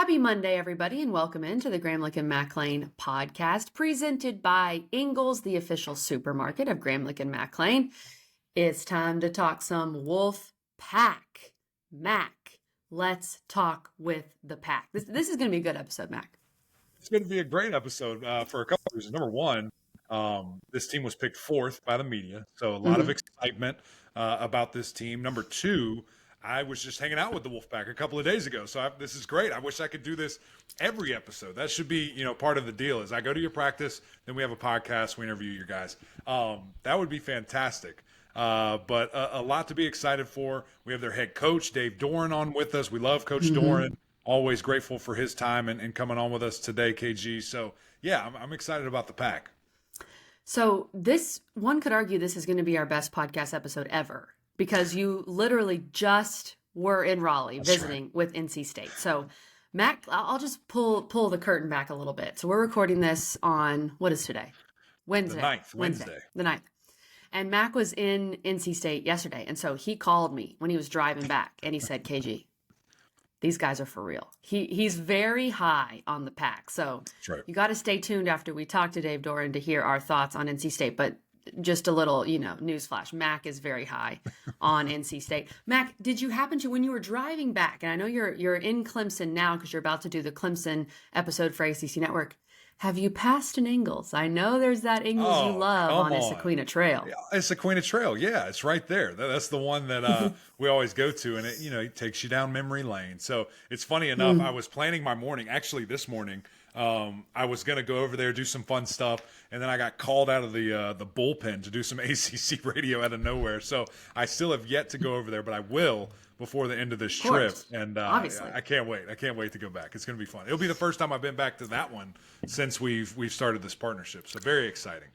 Happy Monday, everybody, and welcome into the Gramlich and McLean podcast, presented by Ingles, the official supermarket of Gramlich and McLean. It's time to talk some Wolf Pack. Mac, let's talk with the pack. This is going to be a good episode, Mac. It's going to be a great episode for a couple of reasons. Number one, this team was picked fourth by the media, so a lot of excitement about this team. Number two, I was just hanging out with the Wolfpack a couple of days ago, so this is great. I wish I could do this every episode. That should be, part of the deal. Is I go to your practice, then we have a podcast, we interview your guys. That would be fantastic. But a lot to be excited for. We have their head coach, Dave Doeren, on with us. We love Coach Doeren. Always grateful for his time and coming on with us today, KG. So, yeah, I'm excited about the pack. So one could argue this is going to be our best podcast episode ever, because you literally just were in Raleigh visiting with NC State. So, Mac, I'll just pull the curtain back a little bit. So we're recording this on, what is today? Wednesday. The 9th. Wednesday. The 9th. And Mac was in NC State yesterday. And so he called me when he was driving back and he said, KG, these guys are for real. He's very high on the pack. So You got to stay tuned after we talk to Dave Doeren to hear our thoughts on NC State. But just a little, newsflash. Mac is very high on NC State. Mac, did you happen to, when you were driving back, and I know you're in Clemson now because you're about to do the Clemson episode for ACC Network, have you passed an Ingles? I know there's that Ingles you love on Issaquena Trail. Yeah, Issaquena Trail, yeah, it's right there. That's the one that we always go to, and it takes you down memory lane. So it's funny enough, I was planning my morning, actually this morning. I was going to go over there, do some fun stuff, and then I got called out of the bullpen to do some ACC radio out of nowhere. So I still have yet to go over there, but I will before the end of this trip. And obviously, I can't wait. I can't wait to go back. It's going to be fun. It'll be the first time I've been back to that one since we've started this partnership. So very exciting.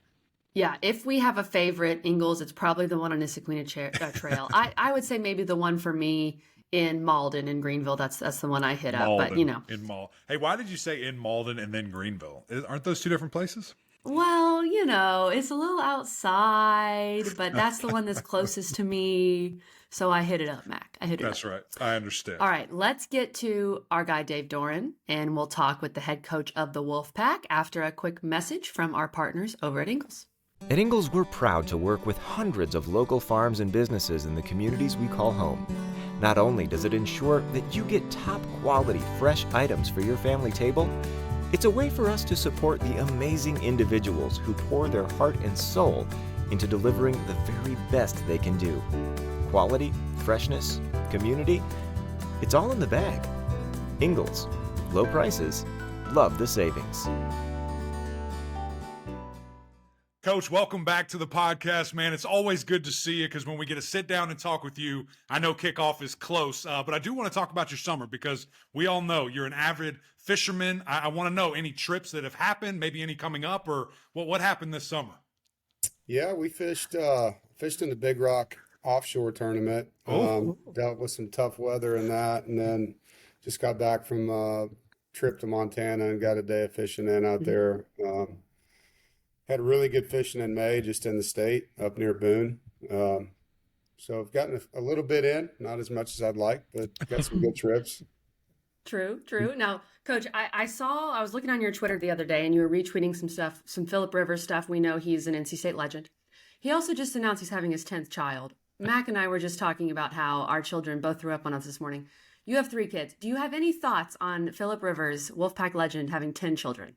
Yeah, if we have a favorite Ingles, it's probably the one on Issaquena Trail. I would say maybe the one for me in Malden in Greenville. That's the one I hit up. But in Malden. Hey, why did you say in Malden and then Greenville? Aren't those two different places? Well, it's a little outside, but that's the one that's closest to me. So I hit it up, Mac. That's right. I understand. All right, let's get to our guy, Dave Doeren, and we'll talk with the head coach of the Wolfpack after a quick message from our partners over at Ingles. At Ingles, we're proud to work with hundreds of local farms and businesses in the communities we call home. Not only does it ensure that you get top quality, fresh items for your family table, it's a way for us to support the amazing individuals who pour their heart and soul into delivering the very best they can do. Quality, freshness, community, it's all in the bag. Ingles, low prices, love the savings. Coach, welcome back to the podcast, man. It's always good to see you because when we get to sit down and talk with you, I know kickoff is close, but I do want to talk about your summer because we all know you're an avid fisherman. I want to know any trips that have happened, maybe any coming up, or what happened this summer? Yeah, we fished in the Big Rock offshore tournament. Dealt with some tough weather in that, and then just got back from a trip to Montana and got a day of fishing in out there. Had really good fishing in May, just in the state up near Boone. So I've gotten a little bit in, not as much as I'd like, but got some good trips. True. Now, Coach, I was looking on your Twitter the other day and you were retweeting some stuff, some Phillip Rivers stuff. We know he's an NC State legend. He also just announced he's having his 10th child. Mac and I were just talking about how our children both threw up on us this morning. You have 3 kids. Do you have any thoughts on Phillip Rivers, Wolfpack legend, having 10 children?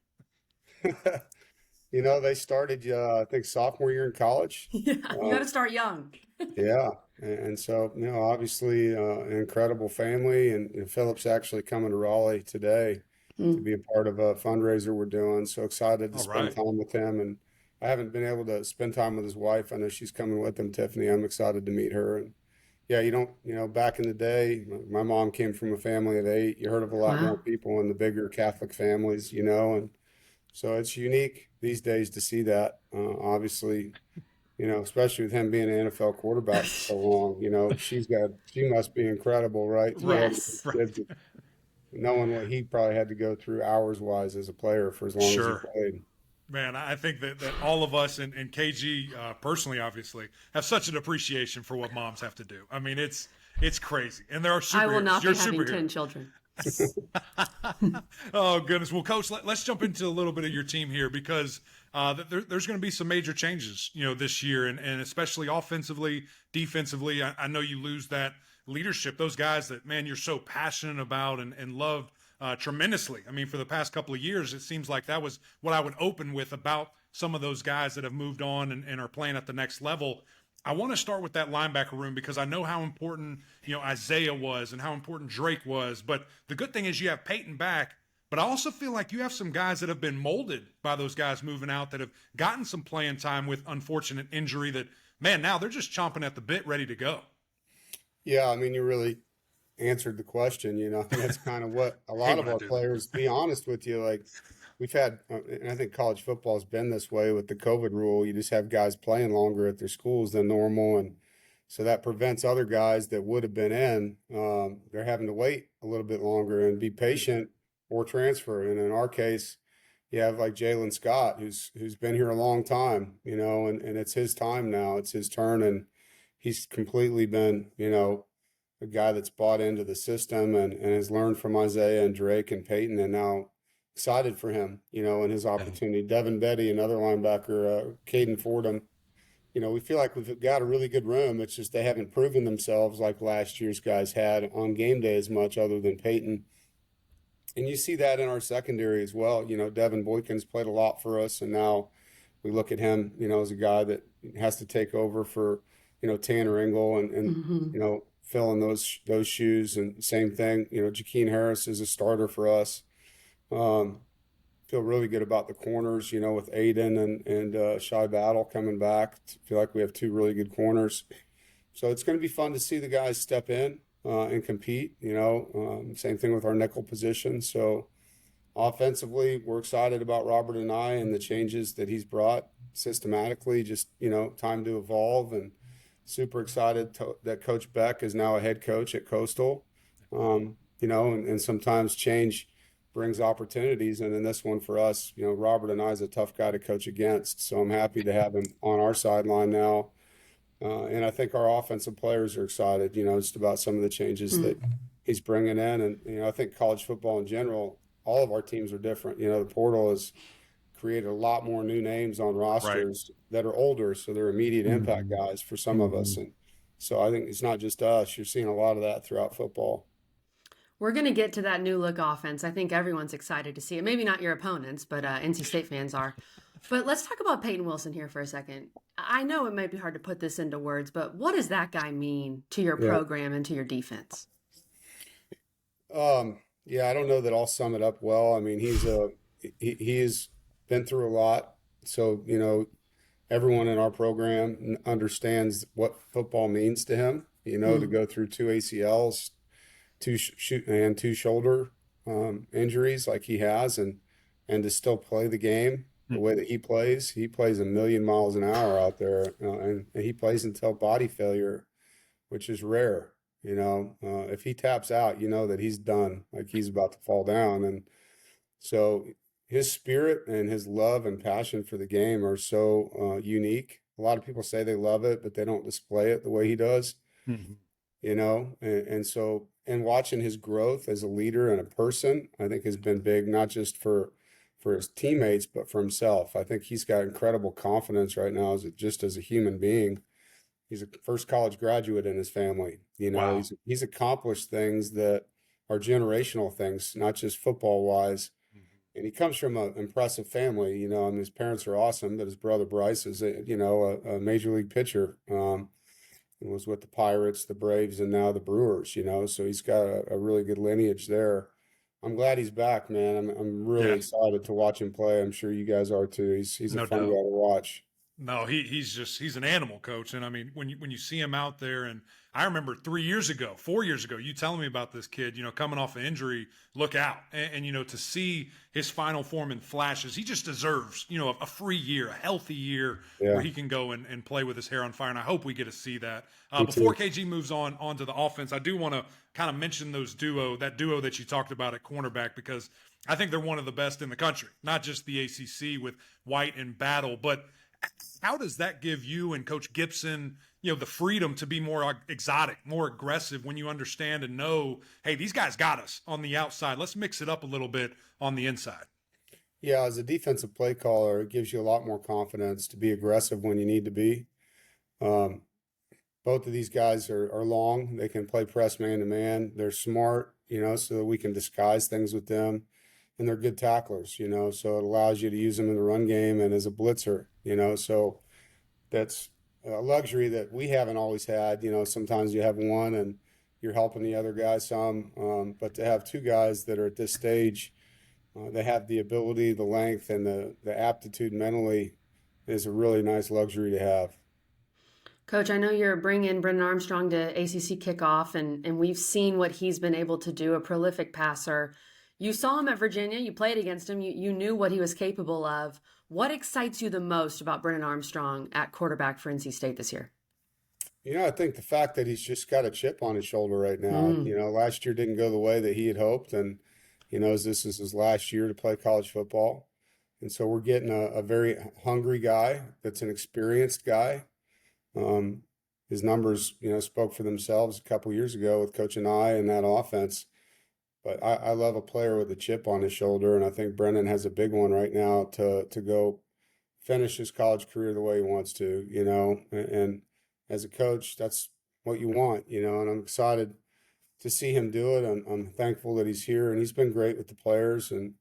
They started, I think, sophomore year in college. Yeah, you got to start young. Yeah. And so, obviously an incredible family. And Philip's actually coming to Raleigh today to be a part of a fundraiser we're doing. So excited to spend time with him. And I haven't been able to spend time with his wife. I know she's coming with him, Tiffany. I'm excited to meet her. And yeah, back in the day, my mom came from a family of 8. You heard of a lot more people in the bigger Catholic families, and so it's unique these days to see that. Obviously, especially with him being an NFL quarterback for so long, she must be incredible, right? Yes. Knowing what he probably had to go through hours-wise as a player for as long as he played. Man, I think that all of us and KG personally, obviously, have such an appreciation for what moms have to do. I mean, it's crazy, and there are superheroes. I will not be having 10 children. Oh goodness. Well, Coach, let's jump into a little bit of your team here because there's going to be some major changes, this year, and especially offensively, defensively. I know you lose that leadership, those guys that, man, you're so passionate about and loved tremendously. I mean, for the past couple of years, it seems like that was what I would open with about some of those guys that have moved on and are playing at the next level. I want to start with that linebacker room because I know how important, Isaiah was and how important Drake was. But the good thing is you have Peyton back. But I also feel like you have some guys that have been molded by those guys moving out that have gotten some playing time with unfortunate injury that, man, now they're just chomping at the bit, ready to go. Yeah, I mean, you really answered the question. That's kind of what a lot of our players, be honest with you, like we've had, and I think college football has been this way with the COVID rule. You just have guys playing longer at their schools than normal. And so that prevents other guys that would have been in, they're having to wait a little bit longer and be patient or transfer. And in our case, you have like Jalen Scott, who's been here a long time, and it's his time now. It's his turn. And he's completely been, a guy that's bought into the system and has learned from Isaiah and Drake and Peyton, and now excited for him, and his opportunity. Devin Betty, another linebacker, Caden Fordham. We feel like we've got a really good room. It's just they haven't proven themselves like last year's guys had on game day as much, other than Peyton. And you see that in our secondary as well. Devin Boykins played a lot for us, and now we look at him, as a guy that has to take over for, Tanner Engel and fill in those shoes. And same thing, Jakeem Harris is a starter for us. Feel really good about the corners, with Aiden and Shy Battle coming back. Feel like we have two really good corners. So it's going to be fun to see the guys step in and compete, same thing with our nickel position. So offensively, we're excited about Robert and I and the changes that he's brought systematically, just, time to evolve, and super excited that Coach Beck is now a head coach at Coastal, and sometimes change brings opportunities. And in this one for us, Robert and I is a tough guy to coach against. So I'm happy to have him on our sideline now. And I think our offensive players are excited, just about some of the changes that he's bringing in. And, I think college football in general, all of our teams are different. The portal has created a lot more new names on rosters that are older. So they're immediate impact guys for some of us. And so I think it's not just us. You're seeing a lot of that throughout football. We're going to get to that new look offense. I think everyone's excited to see it. Maybe not your opponents, but NC State fans are. But let's talk about Peyton Wilson here for a second. I know it might be hard to put this into words, but what does that guy mean to your program and to your defense? Yeah, I don't know that I'll sum it up well. I mean, he's been through a lot. So, everyone in our program understands what football means to him, to go through two ACLs, two shoulder injuries like he has, and to still play the game the way that he plays a million miles an hour out there, and he plays until body failure, which is rare. If he taps out, that he's done, like he's about to fall down. And so his spirit and his love and passion for the game are so unique. A lot of people say they love it, but they don't display it the way he does. And so, and watching his growth as a leader and a person, I think has been big, not just for his teammates, but for himself. I think he's got incredible confidence right now just as a human being. He's a first college graduate in his family. Wow. He's accomplished things that are generational things, not just football wise. And he comes from an impressive family, and his parents are awesome, but his brother Bryce is a major league pitcher. He was with the Pirates, the Braves, and now the Brewers, so he's got a really good lineage there. I'm glad he's back, man. I'm really excited to watch him play. I'm sure you guys are too. He's a fun guy to watch. No, he's an animal, Coach. And I mean, when you see him out there, and I remember 4 years ago, you telling me about this kid, coming off an injury, look out. And to see his final form in flashes, he just deserves, a free year, a healthy year where he can go and play with his hair on fire. And I hope we get to see that. Before KG moves on to the offense, I do want to kind of mention that duo that you talked about at cornerback, because I think they're one of the best in the country, not just the ACC with White and Battle, but how does that give you and Coach Gibson the freedom to be more exotic, more aggressive when you understand and know, hey, these guys got us on the outside. Let's mix it up a little bit on the inside. Yeah, as a defensive play caller, it gives you a lot more confidence to be aggressive when you need to be. Um, Both of these guys are long. They can play press man to man. They're smart, so that we can disguise things with them. And they're good tacklers, so it allows you to use them in the run game and as a blitzer, so that's a luxury that we haven't always had. Sometimes you have one and you're helping the other guy some. But to have two guys that are at this stage, they have the ability, the length, and the aptitude mentally is a really nice luxury to have. Coach, I know you're bringing Brennan Armstrong to ACC kickoff, and we've seen what he's been able to do, a prolific passer. You saw him at Virginia. You played against him. You knew what he was capable of. What excites you the most about Brennan Armstrong at quarterback for NC State this year? I think the fact that he's just got a chip on his shoulder right now. Last year didn't go the way that he had hoped, and this is his last year to play college football. And so we're getting a very hungry guy that's an experienced guy. His numbers, spoke for themselves a couple years ago with Coach and I and that offense. But I love a player with a chip on his shoulder, and I think Brennan has a big one right now to go finish his college career the way he wants to, and as a coach, that's what you want, and I'm excited to see him do it. I'm thankful that he's here, and he's been great with the players, and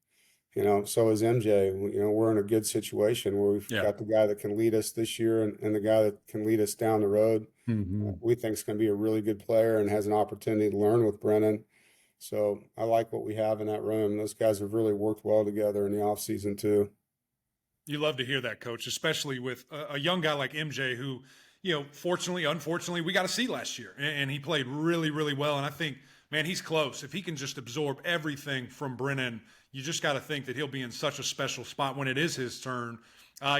so is MJ. We're in a good situation where we've got the guy that can lead us this year and the guy that can lead us down the road. We think is going to be a really good player and has an opportunity to learn with Brennan. So I like what we have in that room. Those guys have really worked well together in the offseason too. You love to hear that, Coach, especially with a young guy like MJ who, fortunately, unfortunately, we got to see last year. And he played really, really well. And I think, man, he's close. If he can just absorb everything from Brennan, you just got to think that he'll be in such a special spot when it is his turn.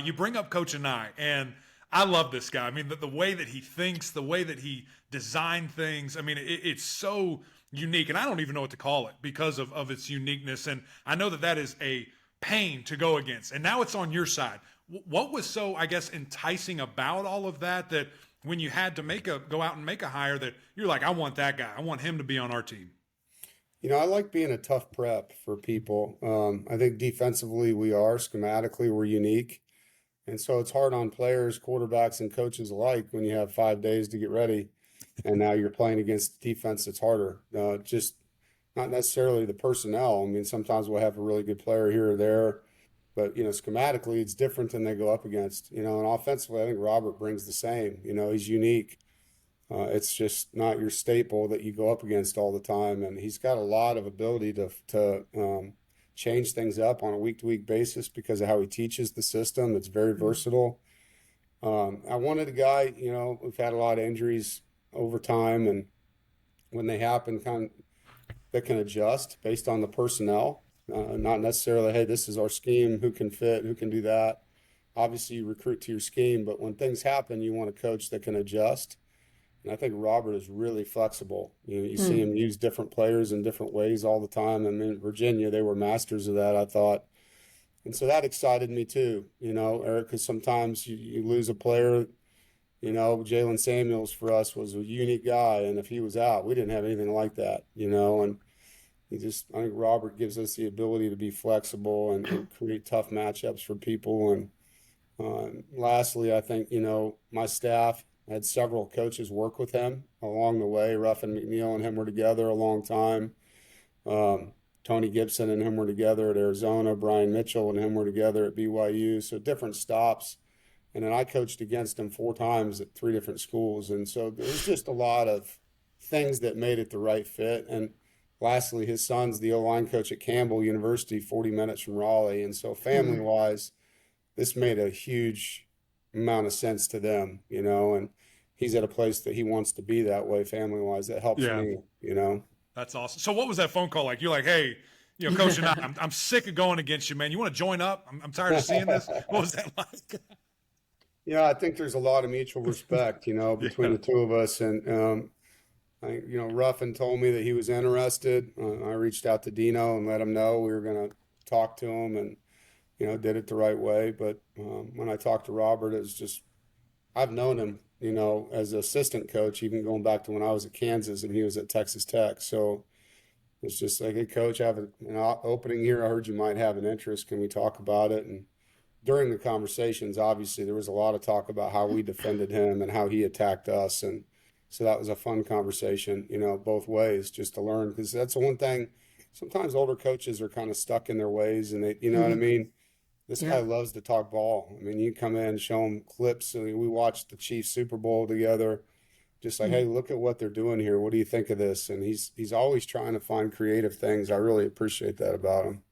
You bring up Coach and I love this guy. I mean, the way that he thinks, the way that he designed things, I mean, it's so unique. And I don't even know what to call it because of its uniqueness. And I know that is a pain to go against. And now it's on your side. What was so, I guess, enticing about all of that when you had to go out and make a hire that you're like, I want that guy. I want him to be on our team. I like being a tough prep for people. I think defensively we are, schematically we're unique. And so it's hard on players, quarterbacks, and coaches alike when you have 5 days to get ready. And now you're playing against defense that's harder. Just not necessarily the personnel. I mean, sometimes we'll have a really good player here or there. But, schematically it's different than they go up against. And offensively, I think Robert brings the same. He's unique. It's just not your staple that you go up against all the time. And he's got a lot of ability to change things up on a week-to-week basis because of how he teaches the system. It's very versatile. I wanted a guy, we've had a lot of injuries over time, and when they happen, that can adjust based on the personnel. Not necessarily, hey, this is our scheme, who can fit, who can do that. Obviously, you recruit to your scheme, but when things happen, you want a coach that can adjust. And I think Robert is really flexible. You see him use different players in different ways all the time. I mean, in Virginia, they were masters of that, I thought. And so that excited me too, Eric, because sometimes you lose a player. Jalen Samuels for us was a unique guy. And if he was out, we didn't have anything like that, and I think Robert gives us the ability to be flexible and create tough matchups for people. And lastly, I think, my staff had several coaches work with him along the way. Ruffin McNeil and him were together a long time. Tony Gibson and him were together at Arizona. Brian Mitchell and him were together at BYU. So different stops. And then I coached against him 4 times at 3 different schools. And so there was just a lot of things that made it the right fit. And lastly, his son's the O-line coach at Campbell University, 40 minutes from Raleigh. And so family-wise, this made a huge amount of sense to them, and he's at a place that he wants to be that way family-wise. That helps me, That's awesome. So what was that phone call like? You're like, hey, Coach and I'm sick of going against you, man. You want to join up? I'm tired of seeing this. What was that like? Yeah, I think there's a lot of mutual respect, between the two of us. And, Ruffin told me that he was interested. I reached out to Dino and let him know we were going to talk to him and, did it the right way. But when I talked to Robert, it was just, I've known him as an assistant coach, even going back to when I was at Kansas and he was at Texas Tech. So it's just like, hey, coach, I have an opening here. I heard you might have an interest. Can we talk about it? And during the conversations, obviously, there was a lot of talk about how we defended him and how he attacked us. And so that was a fun conversation, both ways, just to learn. Because that's the one thing. Sometimes older coaches are kind of stuck in their ways, and you know what I mean? This guy Yeah. loves to talk ball. I mean, you come in and show him clips. I mean, we watched the Chiefs Super Bowl together. Just like, hey, look at what they're doing here. What do you think of this? And he's always trying to find creative things. I really appreciate that about him.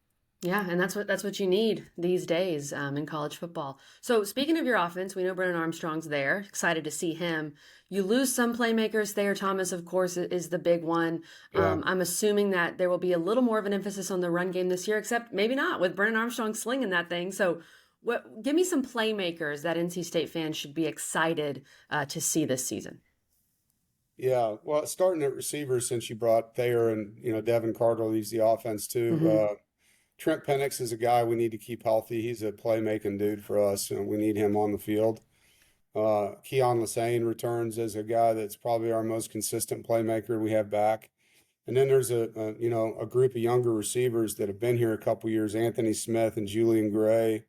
Yeah, and that's what you need these days in college football. So speaking of your offense, we know Brennan Armstrong's there. Excited to see him. You lose some playmakers. Thayer Thomas, of course, is the big one. Yeah. I'm assuming that there will be a little more of an emphasis on the run game this year, except maybe not with Brennan Armstrong slinging that thing. So give me some playmakers that NC State fans should be excited to see this season. Yeah. Well, starting at receiver, since you brought Thayer and, Devin Carter leads the offense too. Mm-hmm. Trent Penix is a guy we need to keep healthy. He's a playmaking dude for us, and we need him on the field. Keon Lassane returns as a guy that's probably our most consistent playmaker we have back. And then there's a group of younger receivers that have been here a couple years, Anthony Smith and Julian Gray,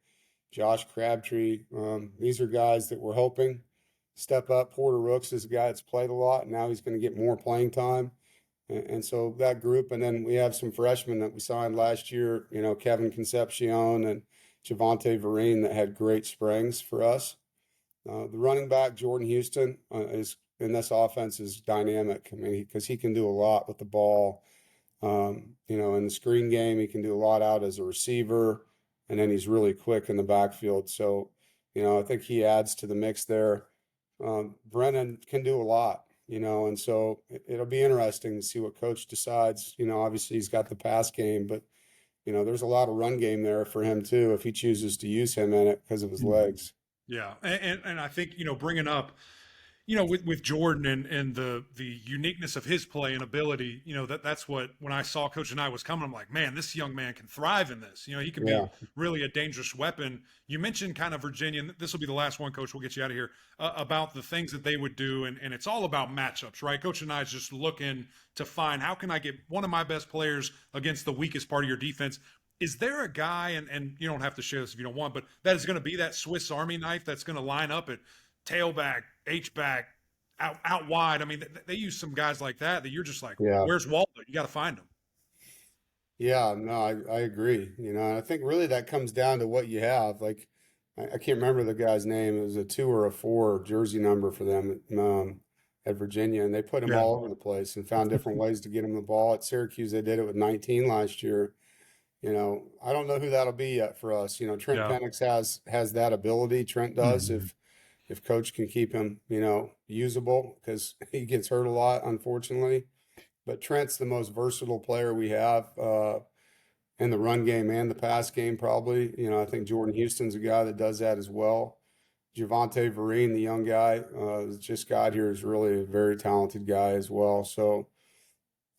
Josh Crabtree. These are guys that we're hoping step up. Porter Rooks is a guy that's played a lot. Now he's going to get more playing time. And so that group, and then we have some freshmen that we signed last year, Kevin Concepcion and Javante Vereen that had great springs for us. The running back, Jordan Houston, is in this offense is dynamic. I mean, because he can do a lot with the ball. In the screen game, he can do a lot out as a receiver, and then he's really quick in the backfield. So, I think he adds to the mix there. Brennan can do a lot. And so it'll be interesting to see what coach decides. Obviously he's got the pass game, but, there's a lot of run game there for him too, if he chooses to use him in it because of his legs. Yeah. And I think, bringing up, with Jordan and the uniqueness of his play and ability, that's what, when I saw Coach and I was coming, I'm like, man, this young man can thrive in this. He can be really a dangerous weapon. You mentioned kind of Virginia, and this will be the last one, Coach, we'll get you out of here, about the things that they would do. And it's all about matchups, right? Coach and I is just looking to find, how can I get one of my best players against the weakest part of your defense? Is there a guy, and you don't have to share this if you don't want, but that is going to be that Swiss Army knife that's going to line up at tailback, H-back, out wide? I mean, they use some guys like that you're just like, where's Waldo? You got to find him. Yeah, no, I agree. I think really that comes down to what you have. Like, I can't remember the guy's name. It was a 2 or a 4 jersey number for them at Virginia, and they put him all over the place and found different ways to get him the ball. At Syracuse, they did it with 19 last year. I don't know who that'll be yet for us. Trent Penix has that ability. Trent does, if coach can keep him, usable, because he gets hurt a lot, unfortunately. But Trent's the most versatile player we have in the run game and the pass game, probably. I think Jordan Houston's a guy that does that as well. Javante Vereen, the young guy that just got here, is really a very talented guy as well. So,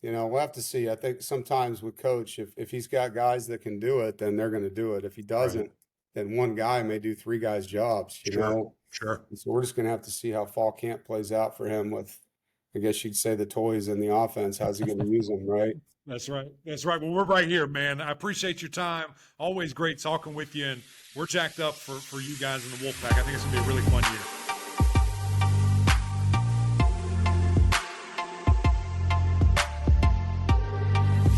we'll have to see. I think sometimes with coach, if he's got guys that can do it, then they're going to do it. If he doesn't, then one guy may do 3 guys' jobs, Sure. And so we're just going to have to see how fall camp plays out for him with, I guess you'd say, the toys in the offense. How's he going to use them, right? That's right. Well, we're right here, man. I appreciate your time. Always great talking with you, and we're jacked up for you guys in the Wolfpack. I think it's going to be a really fun year.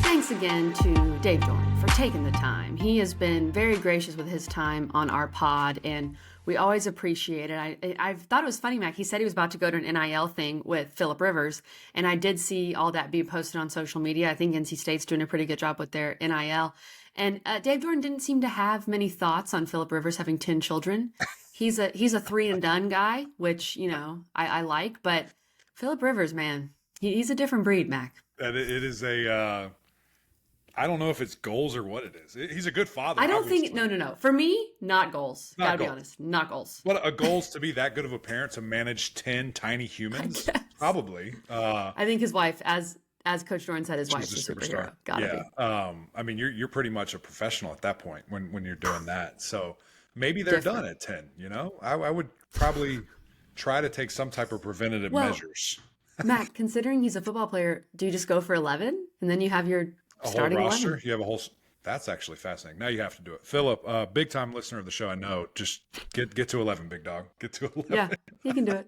Thanks again to Dave Doeren for taking the time. He has been very gracious with his time on our pod, and we always appreciate it. I thought it was funny, Mac. He said he was about to go to an NIL thing with Phillip Rivers, and I did see all that be posted on social media. I think NC State's doing a pretty good job with their NIL. And Dave Doeren didn't seem to have many thoughts on Phillip Rivers having 10 children. He's a 3-and-done guy, which, I like. But Phillip Rivers, man, he's a different breed, Mac. It is a I don't know if it's goals or what it is. He's a good father. I don't obviously. think, no. For me, not goals. Not Gotta be goals. honest, not goals. What a goal's to be that good of a parent to manage 10 tiny humans? Probably. I think his wife, as Coach Doeren said, his wife's She's a superhero. Gotta be. I mean, you're pretty much a professional at that point when you're doing that. So maybe they're done at 10. I would probably try to take some type of preventative Well, measures. Mac, considering he's a football player, do you just go for 11 and then you have your A whole starting roster? 11? You have a whole. That's actually fascinating. Now you have to do it, Philip. Big time listener of the show. I know. Just get to 11, big dog. Get to 11. Yeah, he can do it.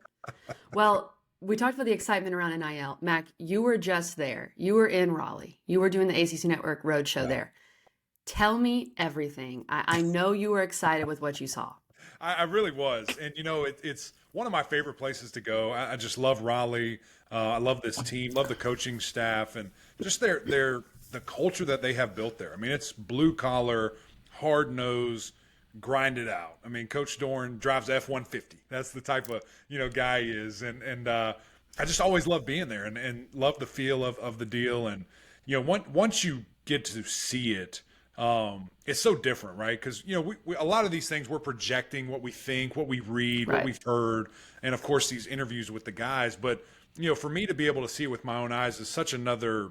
Well, we talked about the excitement around NIL. Mac, you were just there. You were in Raleigh. You were doing the ACC Network Roadshow there. Tell me everything. I know you were excited with what you saw. I really was. And, it's one of my favorite places to go. I just love Raleigh. I love this team, love the coaching staff, and just the culture that they have built there. I mean, it's blue collar, hard nose, grind it out. I mean, Coach Doeren drives F-150. That's the type of, guy he is. And I just always love being there and love the feel of the deal. And, once you get to see it, it's so different, right? Because we a lot of these things we're projecting what we think, what we read, what we've heard, and of course these interviews with the guys. But for me to be able to see it with my own eyes is such another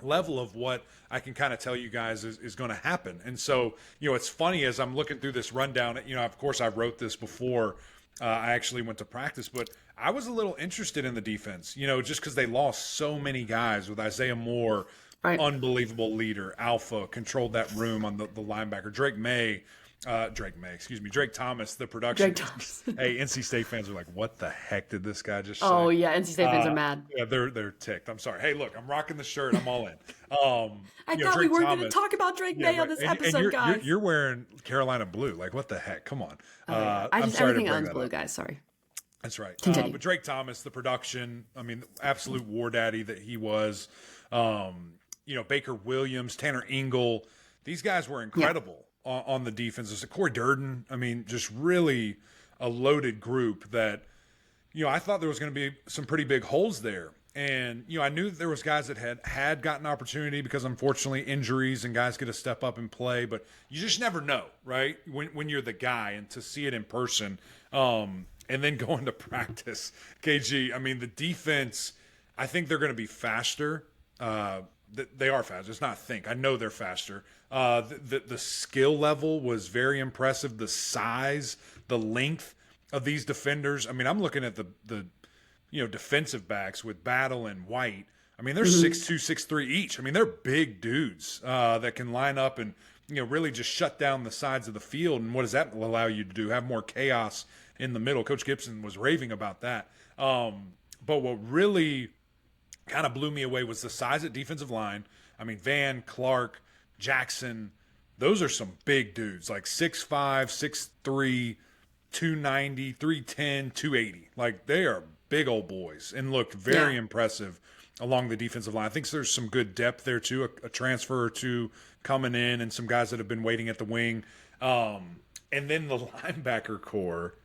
level of what I can kind of tell you guys is going to happen. And so it's funny as I'm looking through this rundown. Of course I wrote this before I actually went to practice, but I was a little interested in the defense. Just because they lost so many guys with Isaiah Moore. Right. Unbelievable leader, alpha, controlled that room on the linebacker. Drake Thomas, the production. Drake Thomas. Hey, NC State fans are like, what the heck did this guy just say? Oh, yeah, NC State fans are mad. Yeah, they're ticked. I'm sorry. Hey, look, I'm rocking the shirt. I'm all in. I thought we weren't going to talk about Drake May on this episode, guys. You're wearing Carolina blue. Like, what the heck? Come on. I'm sorry everything owns blue, guys. Sorry. That's right. Continue. But Drake Thomas, the production, I mean, absolute war daddy that he was. Baker Williams, Tanner Ingle, these guys were incredible on the defense. There's Corey Durden. I mean, just really a loaded group that, I thought there was going to be some pretty big holes there. And, I knew that there was guys that had gotten opportunity because unfortunately injuries and guys get to step up and play, but you just never know, right? When you're the guy and to see it in person, and then going to practice, KG, I mean, the defense, I think they're going to be faster. They are faster. It's not think. I know they're faster. The skill level was very impressive. The size, the length of these defenders. I mean, I'm looking at the defensive backs with Battle and White. I mean, they're 6'2", 6'3" each. I mean, they're big dudes that can line up and really just shut down the sides of the field. And what does that allow you to do? Have more chaos in the middle. Coach Gibson was raving about that. But what really kind of blew me away was the size at defensive line. I mean, Van, Clark, Jackson, those are some big dudes, like 6'5", 6'3", 290, 310, 280. Like, they are big old boys and looked very impressive along the defensive line. I think there's some good depth there, too, a transfer or two coming in and some guys that have been waiting at the wing. And then the linebacker core,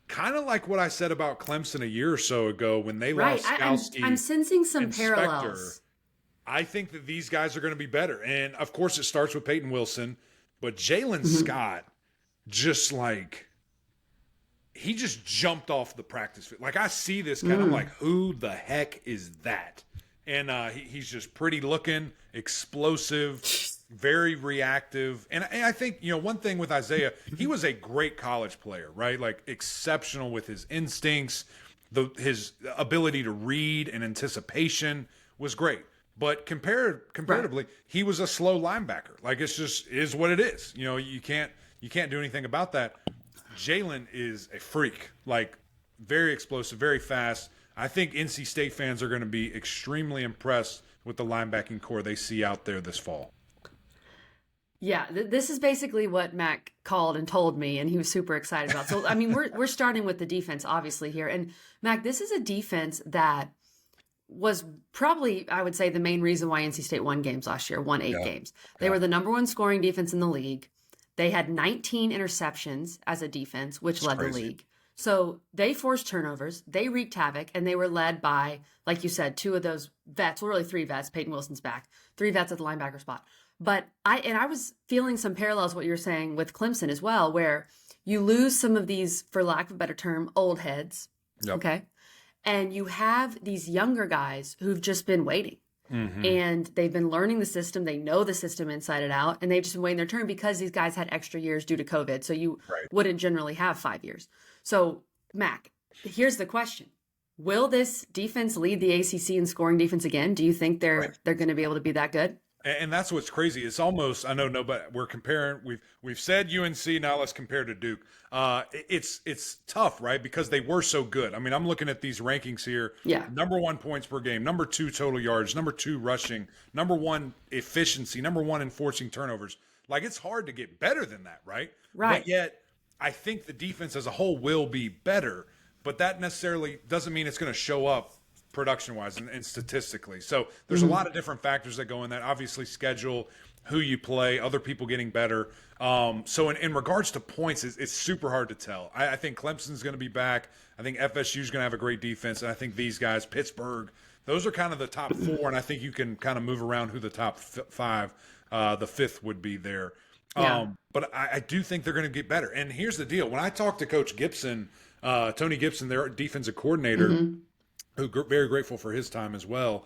kind of like what I said about Clemson a year or so ago when they lost Skowski. I'm sensing some and parallels. Spector. I think that these guys are going to be better. And, of course, it starts with Peyton Wilson. But Jalen Scott just he just jumped off the practice field. Like, I see this guy, I'm like, who the heck is that? And he's just pretty looking, explosive, very reactive. And I think, one thing with Isaiah, he was a great college player, right? Like, exceptional with his instincts. His ability to read and anticipation was great. But comparatively, he was a slow linebacker. Like, it's just is what it is. You can't do anything about that. Jalen is a freak, like very explosive, very fast. I think NC State fans are going to be extremely impressed with the linebacking core they see out there this fall. Yeah, this is basically what Mac called and told me, and he was super excited about. So, I mean, we're starting with the defense, obviously, here. And, Mac, this is a defense that was probably, I would say, the main reason why NC State won games last year, won 8 games. They were the number 1 scoring defense in the league. They had 19 interceptions as a defense, which led the league. So they forced turnovers, they wreaked havoc, and they were led by, like you said, 2 of those vets, well, really 3 vets. Peyton Wilson's back, 3 vets at the linebacker spot. But I was feeling some parallels what you're saying with Clemson as well, where you lose some of these, for lack of a better term, old heads. Yep. Okay. And you have these younger guys who've just been waiting. And they've been learning the system. They know the system inside and out. And they've just been waiting their turn because these guys had extra years due to COVID. So you wouldn't generally have 5 years. So, Mac, Here's the question. Will this defense lead the ACC in scoring defense again? Do you think they're going to be able to be that good? And that's what's crazy. It's almost, I know, no, but we're comparing. We've said UNC. Now let's compare to Duke. It's tough, right? Because they were so good. I mean, I'm looking at these rankings here. Yeah. Number 1 points per game. Number 2 total yards. Number 2 rushing. Number 1 efficiency. Number 1 in forcing turnovers. Like, it's hard to get better than that, right? Right. But yet, I think the defense as a whole will be better. But that necessarily doesn't mean it's going to show up production-wise and statistically. So there's a lot of different factors that go in that. Obviously, schedule, who you play, other people getting better. So in regards to points, it's super hard to tell. I think Clemson's going to be back. I think FSU's going to have a great defense. And I think these guys, Pittsburgh, those are kind of the top 4. And I think you can kind of move around who the top 5, the 5th would be there. Yeah. But I do think they're going to get better. And here's the deal. When I talked to Coach Gibson, Tony Gibson, their defensive coordinator, who very grateful for his time as well.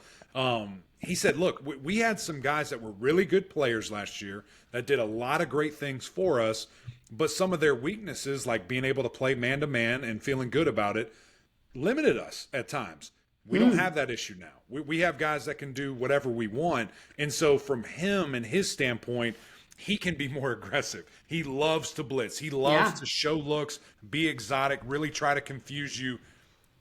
He said, look, we had some guys that were really good players last year that did a lot of great things for us, but some of their weaknesses, like being able to play man-to-man and feeling good about it, limited us at times. We don't have that issue now. We have guys that can do whatever we want. And so from him and his standpoint, he can be more aggressive. He loves to blitz. He loves to show looks, be exotic, really try to confuse you.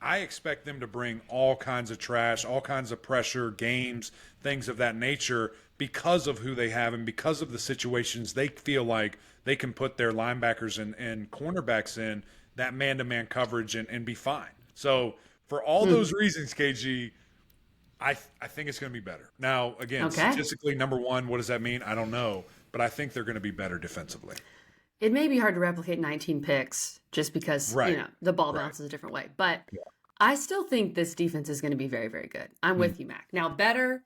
I expect them to bring all kinds of trash, all kinds of pressure, games, things of that nature because of who they have and because of the situations they feel like they can put their linebackers and cornerbacks in that man-to-man coverage and be fine. So for all those reasons, KG, I think it's going to be better. Now, again, statistically, number 1, what does that mean? I don't know. But I think they're going to be better defensively. It may be hard to replicate 19 picks just because, the ball bounces a different way. But I still think this defense is going to be very, very good. I'm with you, Mac. Now, better,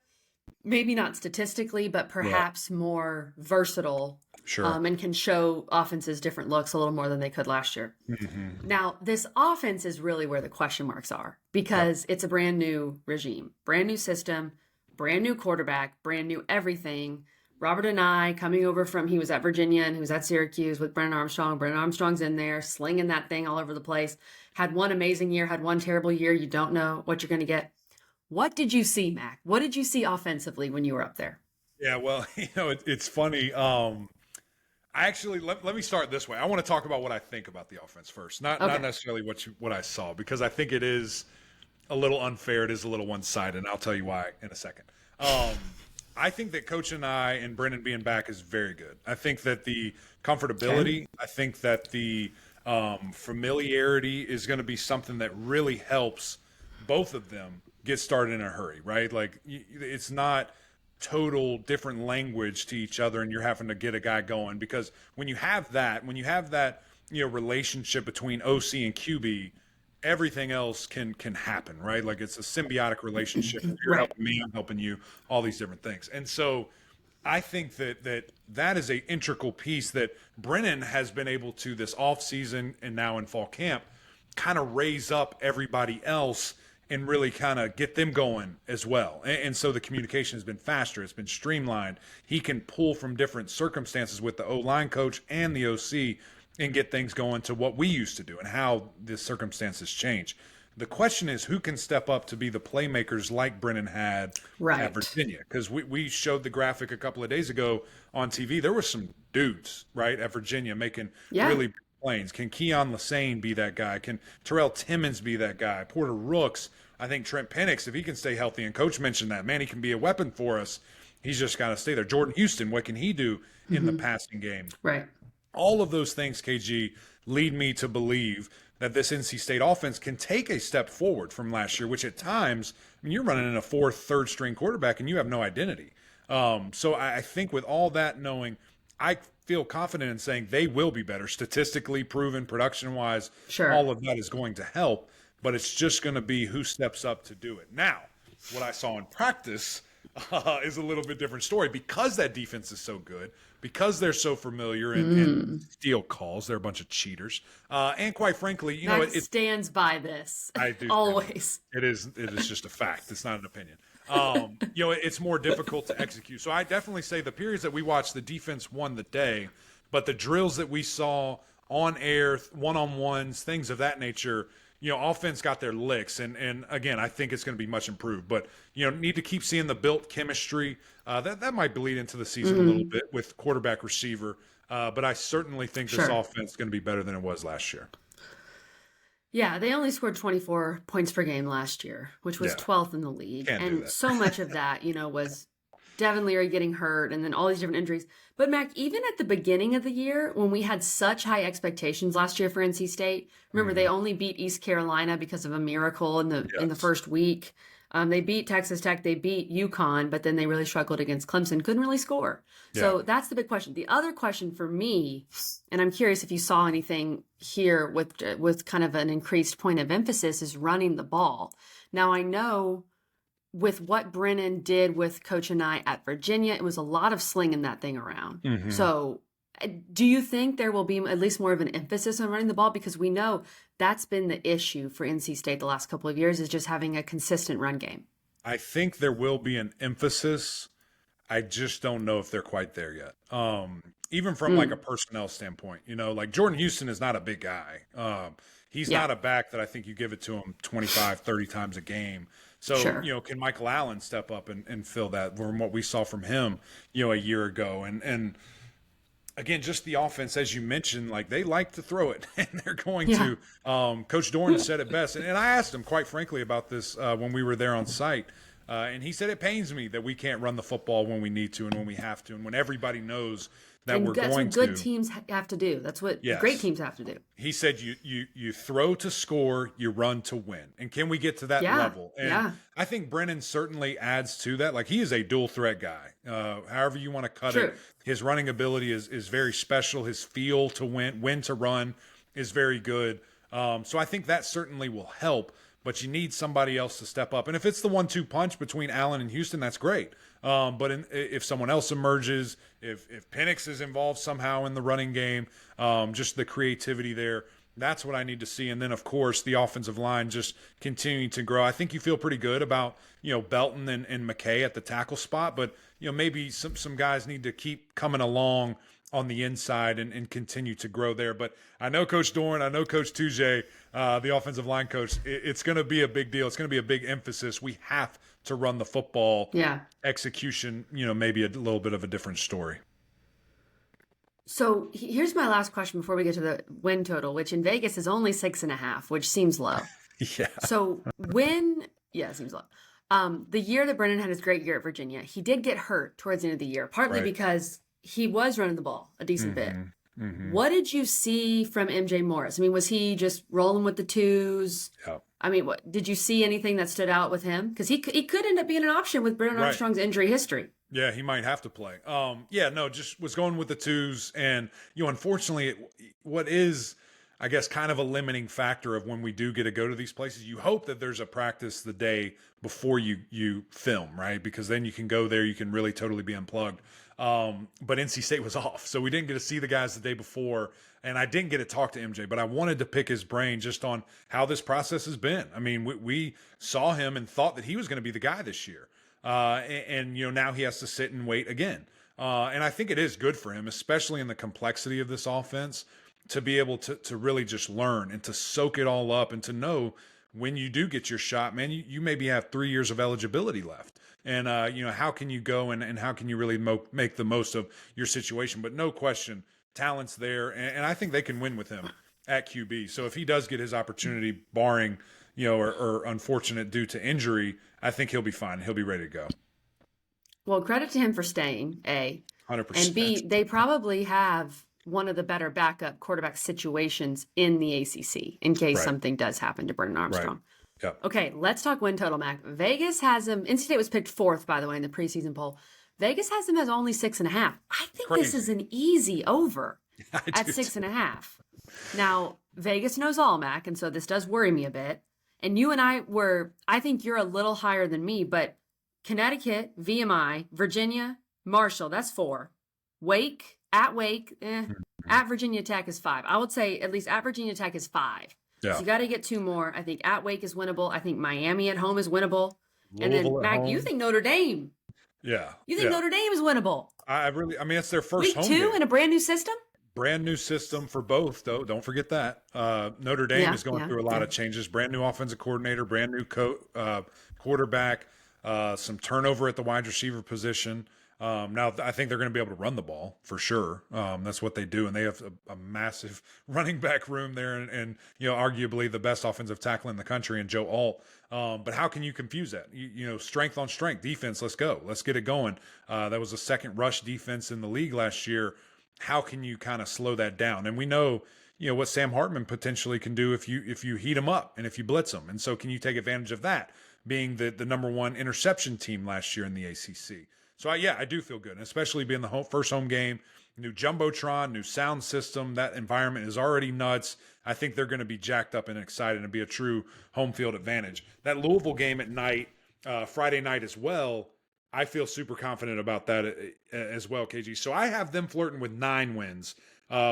maybe not statistically, but perhaps more versatile. Sure. And can show offenses different looks a little more than they could last year. Now, this offense is really where the question marks are because it's a brand new regime, brand new system, brand new quarterback, brand new everything. Robert and I coming over from, he was at Virginia and he was at Syracuse with Brennan Armstrong. Brennan Armstrong's in there slinging that thing all over the place. Had one amazing year, had one terrible year. You don't know what you're going to get. What did you see, Mac? What did you see offensively when you were up there? Yeah, well, it's funny. Actually, let me start this way. I want to talk about what I think about the offense first, not necessarily what I saw, because I think it is a little unfair. It is a little one-sided, and I'll tell you why in a second. I think that Coach and I and Brennan being back is very good. I think that the comfortability, I think that the familiarity is going to be something that really helps both of them get started in a hurry, right? Like, it's not total different language to each other and you're having to get a guy going, because when you have that relationship between OC and QB, everything else can happen, right? Like, it's a symbiotic relationship. You're helping me, I'm helping you, all these different things. And so I think that is a integral piece that Brennan has been able to, this offseason and now in fall camp, kind of raise up everybody else and really kind of get them going as well. And so the communication has been faster. It's been streamlined. He can pull from different circumstances with the O-line coach and the OC and get things going to what we used to do and how the circumstances change. The question is, who can step up to be the playmakers like Brennan had at Virginia? Because we showed the graphic a couple of days ago on TV. There were some dudes, right, at Virginia making really big plays. Can Keon Lassane be that guy? Can Terrell Timmons be that guy? Porter Rooks. I think Trent Penix, if he can stay healthy, and Coach mentioned that, man, he can be a weapon for us. He's just got to stay there. Jordan Houston, what can he do in the passing game? Right. All of those things, KG, lead me to believe that this NC State offense can take a step forward from last year, which at times, I mean, you're running in a third string quarterback and you have no identity. So I think with all that knowing, I feel confident in saying they will be better, statistically proven, production-wise. Sure. All of that is going to help, but it's just going to be who steps up to do it. Now, what I saw in practice is a little bit different story, because that defense is so good, because they're so familiar and steal calls. They're a bunch of cheaters. And quite frankly, Max stands by this. I do. Always. It is just a fact. It's not an opinion. It's more difficult to execute. So I definitely say the periods that we watched, the defense won the day, but the drills that we saw on air, one-on-ones, things of that nature, offense got their licks, and again, I think it's going to be much improved. But need to keep seeing the built chemistry. That might bleed into the season a little bit with quarterback receiver. But I certainly think this offense is going to be better than it was last year. Yeah, they only scored 24 points per game last year, which was 12th in the league. Can't do And that. so much of that, was Devin Leary getting hurt and then all these different injuries. But Mac, even at the beginning of the year, when we had such high expectations last year for NC State, remember they only beat East Carolina because of a miracle in the first week. They beat Texas Tech, they beat UConn, but then they really struggled against Clemson, couldn't really score. So that's the big question. The other question for me, and I'm curious if you saw anything here with kind of an increased point of emphasis, is running the ball. Now I know with what Brennan did with Coach and I at Virginia, it was a lot of slinging that thing around. So do you think there will be at least more of an emphasis on running the ball? Because we know that's been the issue for NC State the last couple of years, is just having a consistent run game. I think there will be an emphasis. I just don't know if they're quite there yet. Even from like a personnel standpoint, like Jordan Houston is not a big guy. He's not a back that I think you give it to him 25, 30 times a game. So, can Michael Allen step up and fill that from what we saw from him, a year ago? And again, just the offense, as you mentioned, like they like to throw it, and they're going to. Coach Doeren said it best. And I asked him, quite frankly, about this when we were there on site. And he said, it pains me that we can't run the football when we need to and when we have to and when everybody knows that we're going to. That's what good teams have to do. That's what great teams have to do. He said you throw to score, you run to win. And can we get to that level? And I think Brennan certainly adds to that. Like, he is a dual threat guy. However you want to cut it. His running ability is very special. His feel to when to run is very good. So I think that certainly will help. But you need somebody else to step up. And if it's the 1-2 punch between Allen and Houston, that's great. But if someone else emerges, if Penix is involved somehow in the running game, just the creativity there, that's what I need to see. And then, of course, the offensive line just continuing to grow. I think you feel pretty good about, Belton and McKay at the tackle spot. But, maybe some guys need to keep coming along on the inside and continue to grow there. But I know Coach Doeren, I know Coach Tuje, the offensive line coach, it's going to be a big deal. It's going to be a big emphasis. We have to run the football. Execution, maybe a little bit of a different story. So here's my last question before we get to the win total, which in Vegas is only 6.5, which seems low. So it seems low. The year that Brennan had his great year at Virginia, he did get hurt towards the end of the year, partly because he was running the ball a decent bit. What did you see from MJ Morris? I mean, was he just rolling with the twos? I mean, what did you see anything that stood out with him? Because he could end up being an option with Brennan Armstrong's injury history. Yeah, he might have to play. Just was going with the twos. And, unfortunately, what is, I guess, kind of a limiting factor of when we do get to go to these places, you hope that there's a practice the day before you film, right? Because then you can go there, you can really totally be unplugged. But NC State was off, so we didn't get to see the guys the day before, and I didn't get to talk to MJ, but I wanted to pick his brain just on how this process has been. I mean, we saw him and thought that he was going to be the guy this year. And now he has to sit and wait again. And I think it is good for him, especially in the complexity of this offense, to be able to really just learn and to soak it all up and to know when you do get your shot, man, you maybe have 3 years of eligibility left. And, how can you go and how can you really make the most of your situation? But no question, talent's there. And I think they can win with him at QB. So if he does get his opportunity, barring, or unfortunate due to injury, I think he'll be fine. He'll be ready to go. Well, credit to him for staying, A. 100%. And B, they probably have one of the better backup quarterback situations in the ACC in case something does happen to Brennan Armstrong. Okay, let's talk win total, Mac. Vegas has him. NC State was picked 4th, by the way, in the preseason poll. Vegas has him as only 6.5. I think this is an easy over at 6.5. Now, Vegas knows all, Mac, and so this does worry me a bit. And you and I think you're a little higher than me, but Connecticut, VMI, Virginia, Marshall, that's 4. Wake, at Virginia Tech is 5. I would say at least at Virginia Tech is 5. So you got to get 2 more. I think at Wake is winnable. I think Miami at home is winnable. And then, Mac, you think Notre Dame? Yeah. You think Notre Dame is winnable? I mean, it's their first Week home 2 game. in a brand new system? Brand new system for both, though. Don't forget that. Notre Dame is going through a lot of changes. Brand new offensive coordinator, brand new quarterback, some turnover at the wide receiver position. Now, I think they're going to be able to run the ball for sure. That's what they do, and they have a massive running back room there, and arguably the best offensive tackle in the country in Joe Alt. But how can you confuse that? Strength on strength, defense. Let's go. Let's get it going. That was the second rush defense in the league last year. How can you kind of slow that down? And we know, what Sam Hartman potentially can do if you heat him up and if you blitz him. And so can you take advantage of that, being the number one interception team last year in the ACC? So I do feel good, especially being the first home game, new Jumbotron, new sound system. That environment is already nuts. I think they're going to be jacked up and excited and be a true home field advantage. That Louisville game at night, Friday night as well, I feel super confident about that as well, KG. So I have them flirting with 9 wins,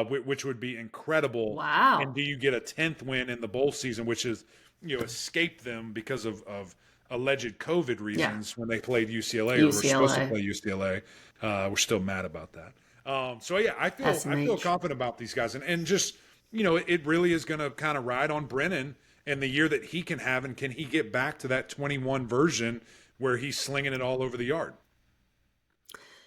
which would be incredible. Wow. And do you get a 10th win in the bowl season, which is, escaped them because of alleged COVID reasons when they played UCLA or were supposed to play UCLA. We're still mad about that. I feel confident about these guys. And just, it really is going to kind of ride on Brennan and the year that he can have, and can he get back to that 21 version where he's slinging it all over the yard?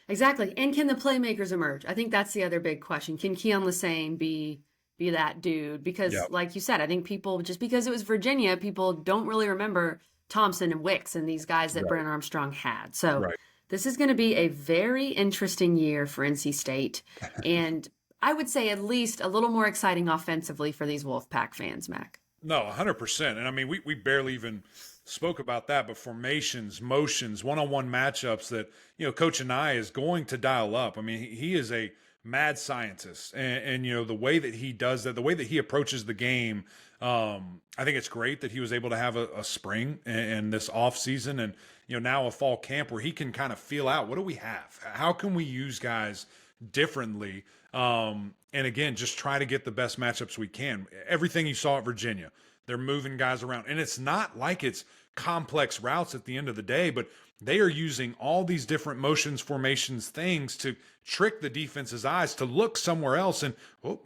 Exactly. And can the playmakers emerge? I think that's the other big question. Can Keon Lassane be that dude? Because like you said, I think people, just because it was Virginia, people don't really remember Thompson and Wicks and these guys that Brennan Armstrong had. So this is going to be a very interesting year for NC State. And I would say at least a little more exciting offensively for these Wolfpack fans, Mac. No, 100%. And I mean, we barely even spoke about that, but formations, motions, one-on-one matchups that, Coach Anai is going to dial up. I mean, he is a mad scientist, and the way that he does that, the way that he approaches the game, I think it's great that he was able to have a spring and this off season, and now a fall camp where he can kind of feel out, what do we have? How can we use guys differently? And again, just try to get the best matchups we can. Everything you saw at Virginia, they're moving guys around, and it's not like it's complex routes at the end of the day, but they are using all these different motions, formations, things to trick the defense's eyes to look somewhere else. And,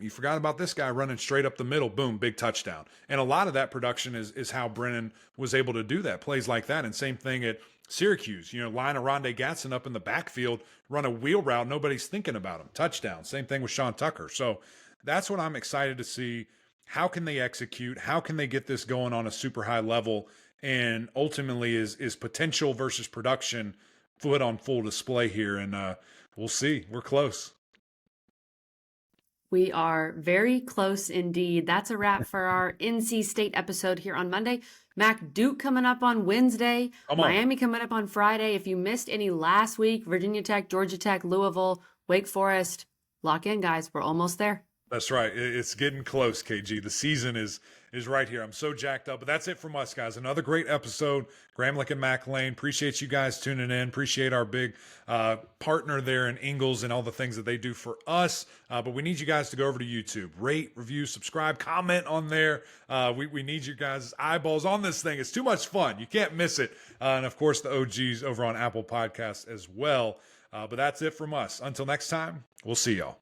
you forgot about this guy running straight up the middle. Boom, big touchdown. And a lot of that production is how Brennan was able to do that, plays like that. And same thing at Syracuse, line a Rondé Gatson up in the backfield, run a wheel route. Nobody's thinking about him. Touchdown. Same thing with Sean Tucker. So that's what I'm excited to see. How can they execute? How can they get this going on a super high level? And ultimately is potential versus production put on full display here. And we'll see. We're close. We are very close indeed. That's a wrap for our NC State episode here on Monday. Mac, Duke coming up on Wednesday. Miami coming up on Friday. If you missed any last week, Virginia Tech, Georgia Tech, Louisville, Wake Forest, lock in, guys. We're almost there. That's right. It's getting close, KG. The season is right here. I'm so jacked up. But that's it from us, guys. Another great episode. Gramlich and Mac Lane. Appreciate you guys tuning in. Appreciate our big partner there in Ingles and all the things that they do for us. But we need you guys to go over to YouTube. Rate, review, subscribe, comment on there. We need you guys' eyeballs on this thing. It's too much fun. You can't miss it. And, of course, the OGs over on Apple Podcasts as well. But that's it from us. Until next time, we'll see y'all.